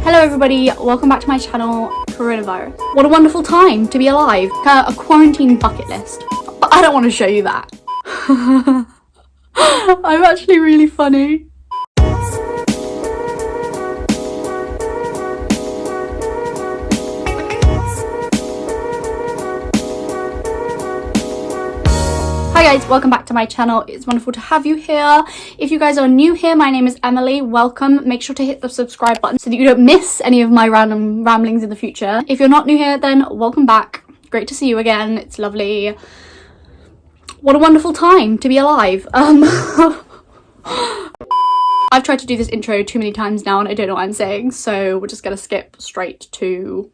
Hello everybody, welcome back to my channel, Coronavirus. What a wonderful time to be alive. A quarantine bucket list. But I don't want to show you that. I'm actually really funny. Hi guys, welcome back to my channel. It's wonderful to have you here. If you guys are new here, my name is Emily. Welcome. Make sure to hit the subscribe button so that you don't miss any of my random ramblings in the future. If you're not new here, then welcome back. Great to see you again. It's lovely. What a wonderful time to be alive. I've tried to do this intro too many times now and I don't know what I'm saying, so we're just gonna skip straight to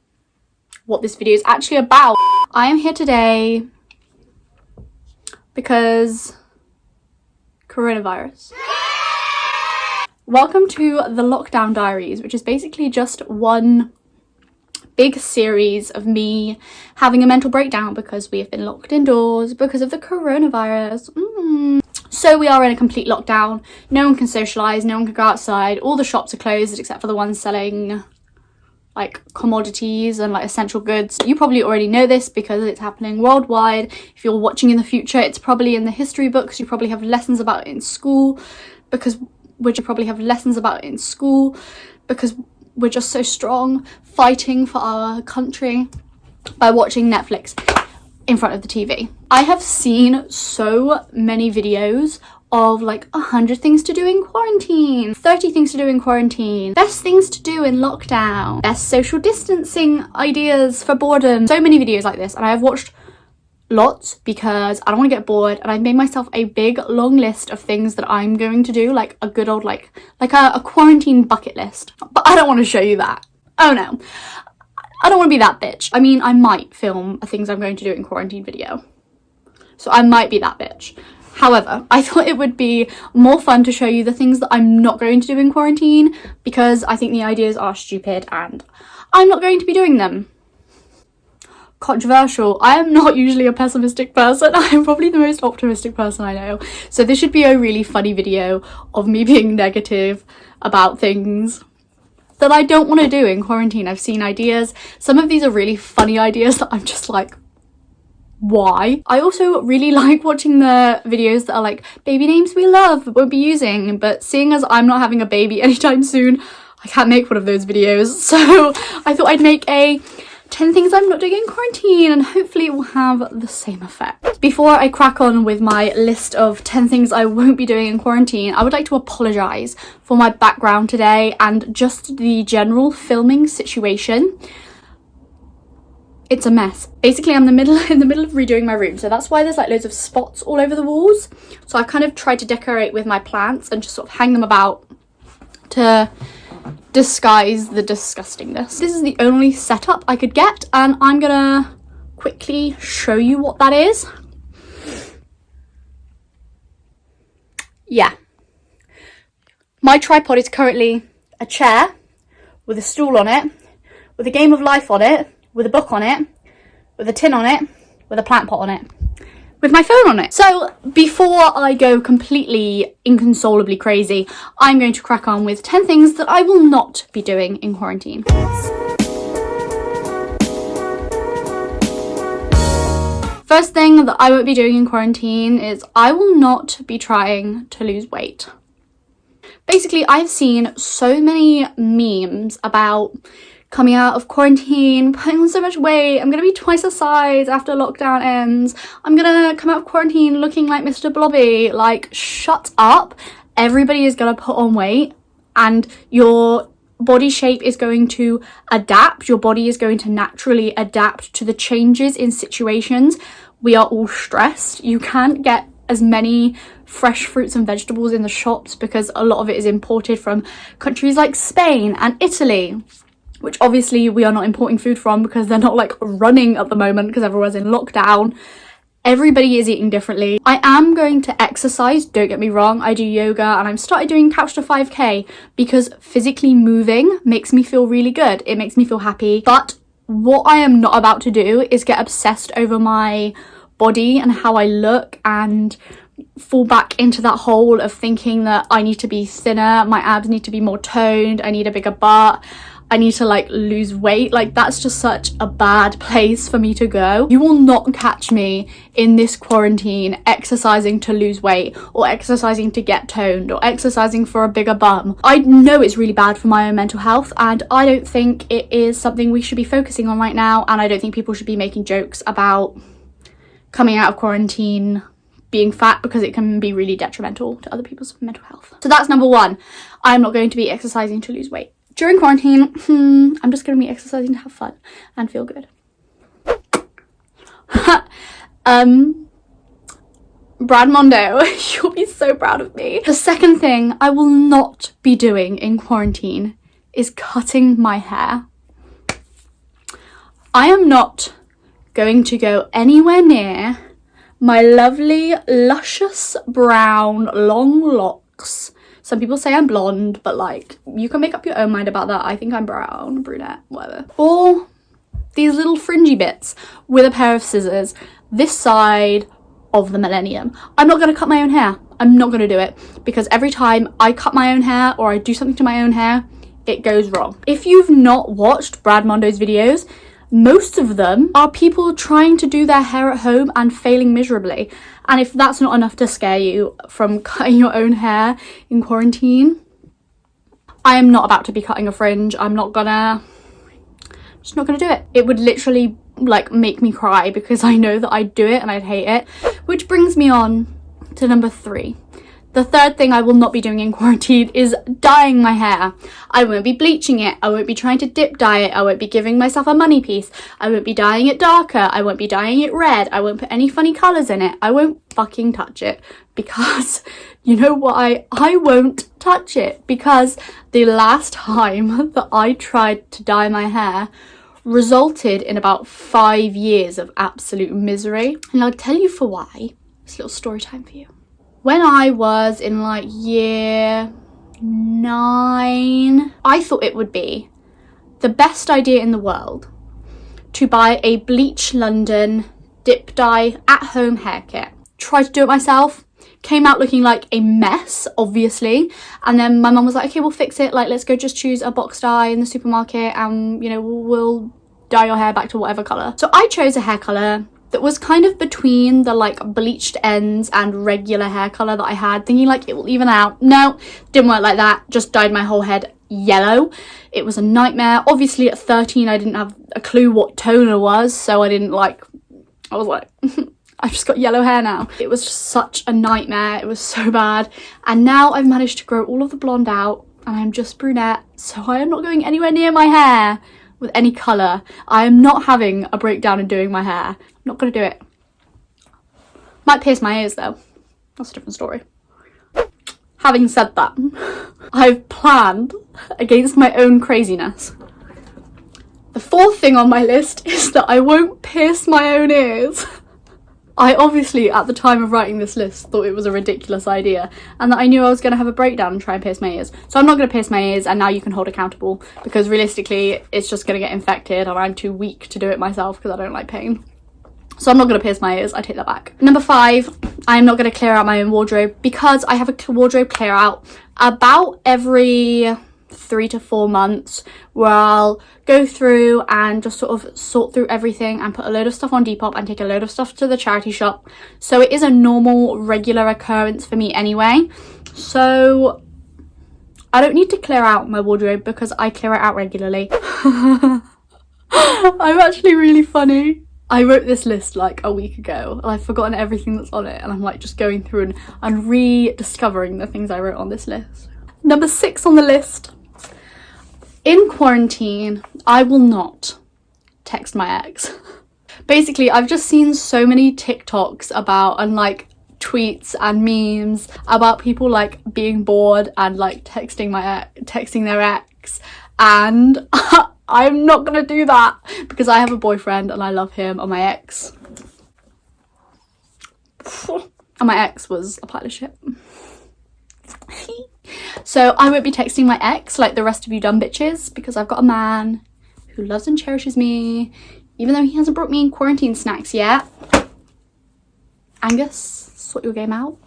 what this video is actually about. I am here today because coronavirus. Welcome to the Lockdown Diaries, which is basically just one big series of me having a mental breakdown because we have been locked indoors because of the coronavirus. So we are in a complete lockdown. No one can socialise, no one can go outside, all the shops are closed except for the ones selling like commodities and like essential goods. You probably already know this because it's happening worldwide. If you're watching in the future, it's probably in the history books. You probably have lessons about it in school because we're just so strong, fighting for our country by watching Netflix in front of the TV. I have seen so many videos of like 100 things to do in quarantine, 30 things to do in quarantine, best things to do in lockdown, best social distancing ideas for boredom. So many videos like this, and I have watched lots because I don't want to get bored, and I've made myself a big long list of things that I'm going to do, like a good old like a quarantine bucket list. But I don't want to show you that. Oh no, I don't want to be that bitch. I mean, I might film a things I'm going to do in quarantine video, so I might be that bitch. However, I thought it would be more fun to show you the things that I'm not going to do in quarantine because I think the ideas are stupid and I'm not going to be doing them. Controversial. I am not usually a pessimistic person. I'm probably the most optimistic person I know. So this should be a really funny video of me being negative about things that I don't want to do in quarantine. I've seen ideas. Some of these are really funny ideas that I'm just like, why? I also really like watching the videos that are like baby names we love but won't be using, but seeing as I'm not having a baby anytime soon, I can't make one of those videos. So I thought I'd make a 10 things I'm not doing in quarantine and hopefully it will have the same effect. Before I crack on with my list of 10 things I won't be doing in quarantine, I would like to apologise for my background today and just the general filming situation. It's a mess. Basically, I'm in the middle of redoing my room, so that's why there's like loads of spots all over the walls. So I've kind of tried to decorate with my plants and just sort of hang them about to disguise the disgustingness. This is the only setup I could get, and I'm gonna quickly show you what that is. Yeah. My tripod is currently a chair with a stool on it, with a game of life on it, with a book on it, with a tin on it, with a plant pot on it, with my phone on it. So before I go completely inconsolably crazy, I'm going to crack on with 10 things that I will not be doing in quarantine. First thing that I won't be doing in quarantine is I will not be trying to lose weight. Basically, I've seen so many memes about coming out of quarantine, putting on so much weight, I'm gonna be twice the size after lockdown ends, I'm gonna come out of quarantine looking like Mr. Blobby. Like, shut up. Everybody is gonna put on weight and your body shape is going to adapt. Your body is going to naturally adapt to the changes in situations. We are all stressed. You can't get as many fresh fruits and vegetables in the shops because a lot of it is imported from countries like Spain and Italy, which obviously we are not importing food from because they're not like running at the moment because everyone's in lockdown. Everybody is eating differently. I am going to exercise, don't get me wrong. I do yoga and I've started doing couch to 5k because physically moving makes me feel really good. It makes me feel happy. But what I am not about to do is get obsessed over my body and how I look and fall back into that hole of thinking that I need to be thinner, my abs need to be more toned, I need a bigger butt. I need to like lose weight. Like that's just such a bad place for me to go. You will not catch me in this quarantine exercising to lose weight, or exercising to get toned, or exercising for a bigger bum. I know it's really bad for my own mental health, and I don't think it is something we should be focusing on right now, and I don't think people should be making jokes about coming out of quarantine being fat, because it can be really detrimental to other people's mental health. So that's number one. I'm not going to be exercising to lose weight. During quarantine, I'm just going to be exercising to have fun and feel good. Brad Mondo, you'll be so proud of me. The second thing I will not be doing in quarantine is cutting my hair. I am not going to go anywhere near my lovely, luscious, brown, long locks. Some people say I'm blonde, but like, you can make up your own mind about that. I think I'm brown, brunette, whatever. Or these little fringy bits with a pair of scissors this side of the millennium. I'm not going to cut my own hair. I'm not going to do it, because every time I cut my own hair or I do something to my own hair, it goes wrong. If you've not watched Brad Mondo's videos, most of them are people trying to do their hair at home and failing miserably. And if that's not enough to scare you from cutting your own hair in quarantine, I am not about to be cutting a fringe. I'm just not gonna do it. It would literally like make me cry, because I know that I'd do it and I'd hate it. Which brings me on to number 3. The third thing I will not be doing in quarantine is dyeing my hair. I won't be bleaching it. I won't be trying to dip dye it. I won't be giving myself a money piece. I won't be dyeing it darker. I won't be dyeing it red. I won't put any funny colours in it. I won't fucking touch it, because you know why? I won't touch it, because the last time that I tried to dye my hair resulted in about 5 years of absolute misery. And I'll tell you for why. It's a little story time for you. When I was in like year 9, I thought it would be the best idea in the world to buy a Bleach London dip dye at home hair kit. Tried to do it myself, came out looking like a mess, obviously, and then my mum was like, okay, we'll fix it, like let's go just choose a box dye in the supermarket and, you know, we'll dye your hair back to whatever colour. So I chose a hair colour that was kind of between the like bleached ends and regular hair colour that I had, thinking like it will even out. No, didn't work like that. Just dyed my whole head yellow. It was a nightmare. Obviously at 13 I didn't have a clue what toner was, so I was like I've just got yellow hair now. It was just such a nightmare. It was so bad. And now I've managed to grow all of the blonde out and I'm just brunette, so I am not going anywhere near my hair with any colour. I am not having a breakdown in doing my hair. I'm not going to do it. Might pierce my ears though. That's a different story. Having said that, I've planned against my own craziness. The fourth thing on my list is that I won't pierce my own ears. I obviously, at the time of writing this list, thought it was a ridiculous idea, and that I knew I was going to have a breakdown and try and pierce my ears. So I'm not going to pierce my ears, and now you can hold accountable, because realistically, it's just going to get infected, and I'm too weak to do it myself because I don't like pain. So I'm not going to pierce my ears. I take that back. Number 5, I'm not going to clear out my own wardrobe, because I have a wardrobe clear out about every 3 to 4 months, where I'll go through and just sort of sort through everything and put a load of stuff on Depop and take a load of stuff to the charity shop. So it is a normal, regular occurrence for me anyway. So I don't need to clear out my wardrobe, because I clear it out regularly. I'm actually really funny. I wrote this list like a week ago and I've forgotten everything that's on it, and I'm like just going through and rediscovering the things I wrote on this list. Number 6 on the list. In quarantine, I will not text my ex. Basically, I've just seen so many TikToks about, and like tweets and memes about people like being bored and like texting their ex, and I'm not gonna do that, because I have a boyfriend and I love him, and my ex was a pile of shit. So I won't be texting my ex like the rest of you dumb bitches, because I've got a man who loves and cherishes me, even though he hasn't brought me quarantine snacks yet. Angus, sort your game out.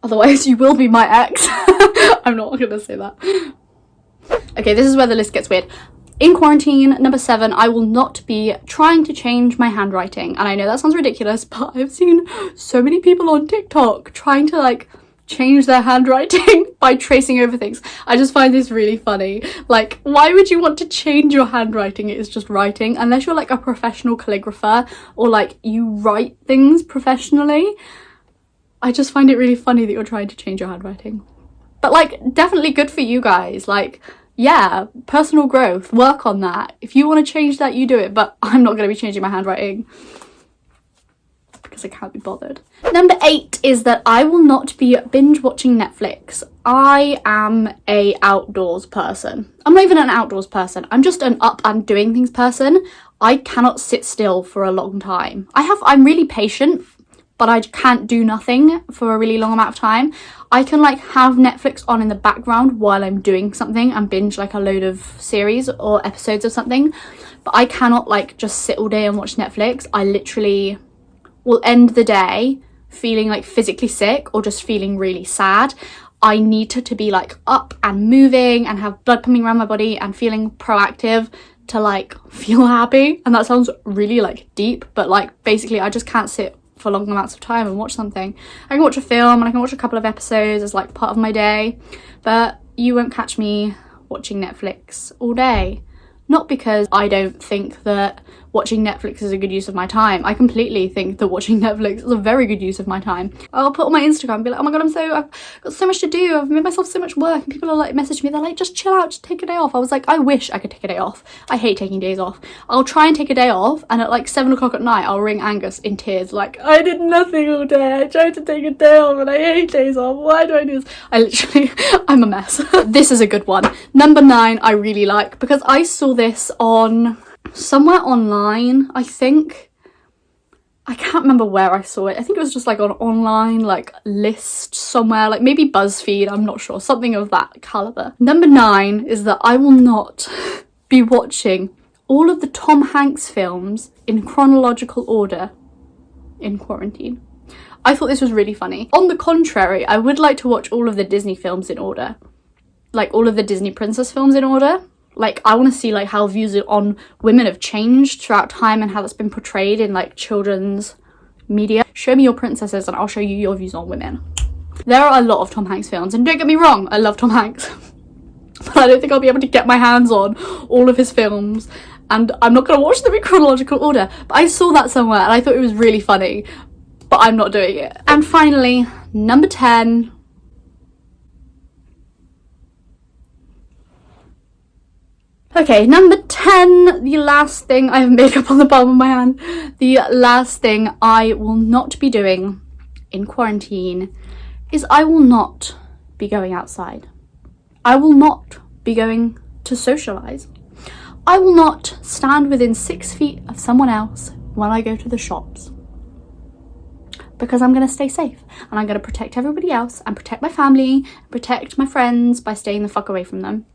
Otherwise you will be my ex. I'm not gonna say that. Okay, this is where the list gets weird. In quarantine, number 7, I will not be trying to change my handwriting. And I know that sounds ridiculous, but I've seen so many people on TikTok trying to like change their handwriting by tracing over things. I just find this really funny. Like, why would you want to change your handwriting? It is just writing, unless you're like a professional calligrapher or like you write things professionally. I just find it really funny that you're trying to change your handwriting. But like, definitely good for you guys. Like, yeah, personal growth, work on that. If you want to change that, you do it, but I'm not going to be changing my handwriting because I can't be bothered. Number 8 is that I will not be binge watching Netflix. I am a outdoors person. I'm not even an outdoors person. I'm just an up and doing things person. I cannot sit still for a long time. I'm really patient, but I can't do nothing for a really long amount of time. I can like have Netflix on in the background while I'm doing something and binge like a load of series or episodes of something, but I cannot like just sit all day and watch Netflix. I literally will end the day feeling like physically sick or just feeling really sad. I need to be like up and moving and have blood pumping around my body and feeling proactive to like feel happy. And that sounds really like deep, but like basically I just can't sit for long amounts of time and watch something. I can watch a film and I can watch a couple of episodes as like part of my day, but you won't catch me watching Netflix all day. Not because I don't think that watching Netflix is a good use of my time. I completely think that watching Netflix is a very good use of my time. I'll put on my Instagram and be like, oh my god, I've got so much to do. I've made myself so much work. And people are like messaging me. They're like, just chill out, just take a day off. I was like, I wish I could take a day off. I hate taking days off. I'll try and take a day off, and at like 7 o'clock at night, I'll ring Angus in tears like, I did nothing all day. I tried to take a day off and I hate days off. Why do I do this? I'm a mess. This is a good one. Number 9, I really like, because I saw this on somewhere online. I can't remember where I saw it. I think it was just like on online like list somewhere, like maybe BuzzFeed, I'm not sure, something of that caliber. Number 9 is that I will not be watching all of the Tom Hanks films in chronological order in quarantine. I thought this was really funny. On the contrary, I would like to watch all of the Disney films in order, like all of the Disney princess films in order. Like, I want to see like how views on women have changed throughout time and how that's been portrayed in like children's media. Show me your princesses and I'll show you your views on women. There are a lot of Tom Hanks films, and don't get me wrong, I love Tom Hanks, but I don't think I'll be able to get my hands on all of his films, and I'm not going to watch them in chronological order. But I saw that somewhere and I thought it was really funny, but I'm not doing it. And finally, number 10. Okay, number 10, the last thing, I have makeup on the palm of my hand. The last thing I will not be doing in quarantine is I will not be going outside. I will not be going to socialise. I will not stand within 6 feet of someone else when I go to the shops. Because I'm going to stay safe and I'm going to protect everybody else and protect my family, protect my friends by staying the fuck away from them.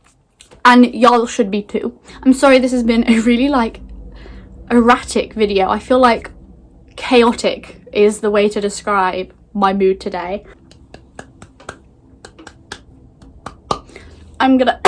And y'all should be too. I'm sorry this has been a really like erratic video. I feel like chaotic is the way to describe my mood today. I'm gonna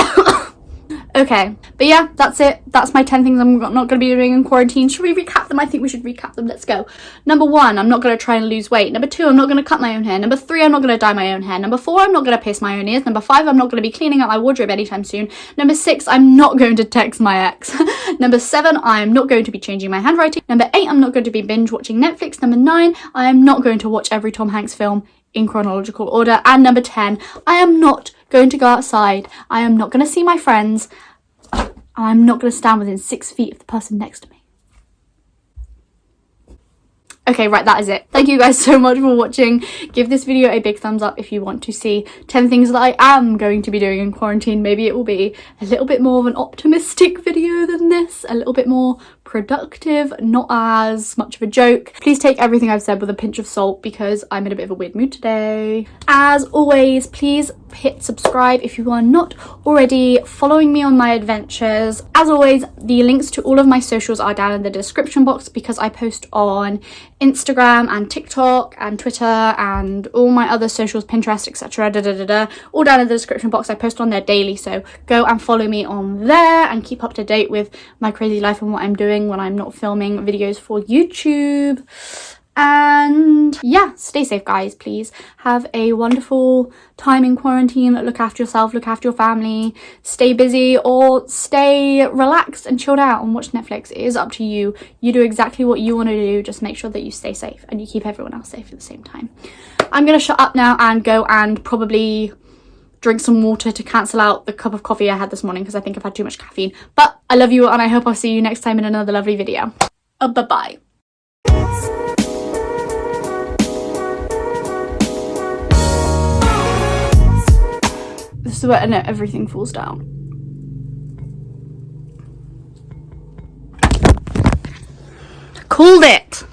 okay, but yeah, that's it. That's my 10 things I'm not going to be doing in quarantine. Should we recap them? I think we should recap them. Let's go. Number 1, I'm not going to try and lose weight. Number 2, I'm not going to cut my own hair. Number 3, I'm not going to dye my own hair. Number 4, I'm not going to pierce my own ears. Number 5, I'm not going to be cleaning up my wardrobe anytime soon. Number 6, I'm not going to text my ex. Number 7, I am not going to be changing my handwriting. Number 8, I'm not going to be binge watching Netflix. Number 9, I am not going to watch every Tom Hanks film in chronological order. And number 10, I am not going to go outside. I am not going to see my friends. I'm not going to stand within 6 feet of the person next to me. Okay, right, that is it. Thank you guys so much for watching. Give this video a big thumbs up if you want to see 10 things that I am going to be doing in quarantine. Maybe it will be a little bit more of an optimistic video than this, a little bit more productive, not as much of a joke. Please take everything I've said with a pinch of salt because I'm in a bit of a weird mood today. As always, please hit subscribe if you are not already following me on my adventures. As always, the links to all of my socials are down in the description box because I post on Instagram and TikTok and Twitter and all my other socials, Pinterest, etc. All down in the description box. I post on there daily, so go and follow me on there and keep up to date with my crazy life and what I'm doing when I'm not filming videos for YouTube. And yeah, stay safe, guys. Please have a wonderful time in quarantine. Look after yourself, look after your family, stay busy or stay relaxed and chilled out and watch Netflix. It is up to you. You do exactly what you want to do. Just make sure that you stay safe and you keep everyone else safe at the same time. I'm gonna shut up now and go and probably drink some water to cancel out the cup of coffee I had this morning because I think I've had too much caffeine. But I love you all and I hope I'll see you next time in another lovely video. Bye-bye. This is where everything falls down. Called it!